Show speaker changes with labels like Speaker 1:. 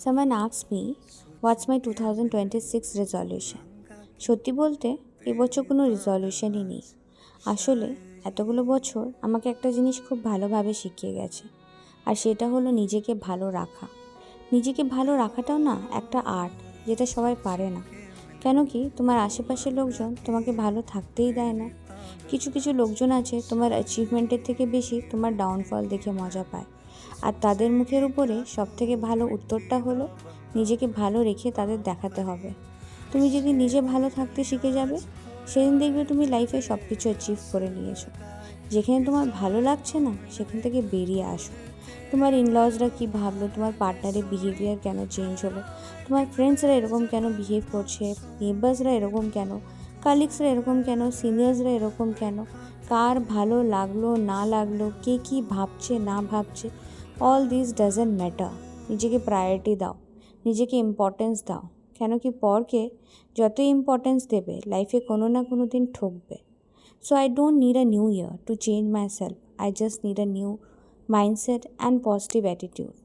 Speaker 1: Someone asked me, what's my 2026 resolution? সত্যি বলতে এবছর কোনো রেজলিউশনই নেই। আসলে এতগুলো বছর আমাকে একটা জিনিস খুব ভালোভাবে শিখিয়ে গেছে, আর সেটা হলো নিজেকে ভালো রাখা। নিজেকে ভালো রাখাটাও না একটা আর্ট, যেটা সবাই পারে না। কেন কি তোমার আশেপাশের লোকজন তোমাকে ভালো থাকতেই দেয় না। কিছু কিছু লোকজন আছে তোমার অ্যাচিভমেন্টের থেকে বেশি তোমার ডাউনফল দেখে মজা পায়, আর তাদের মুখের উপরে সবথেকে ভালো উত্তরটা হলো নিজেকে ভালো রেখে তাদের দেখাতে হবে। তুমি যদি নিজে ভালো থাকতে শিখে যাবে, সেদিন দেখবে তুমি লাইফে সব কিছু অ্যাচিভ করে নিয়েছো। যেখানে তোমার ভালো লাগছে না সেখান থেকে বেরিয়ে আসো। তোমার ইনলজরা কী ভাবলো, তোমার পার্টনারের বিহেভিয়ার কেন চেঞ্জ হলো, তোমার ফ্রেন্ডসরা এরকম কেন বিহেভ করছে, নেবার্সরা এরকম কেন, কালিগসরা এরকম কেন, সিনিয়র্সরা এরকম কেন, কার ভালো লাগলো না লাগলো, কে কী ভাবছে না ভাবছে, অল দিস ডাজেন্ট ম্যাটার। নিজেকে প্রায়োরিটি দাও, নিজেকে ইম্পর্টেন্স দাও। কেন কি পরকে যতই ইম্পর্টেন্স দেবে লাইফে কোনো না কোনো দিন ঠকবে। So I don't need a new year to change myself. I just need a new mindset and positive attitude.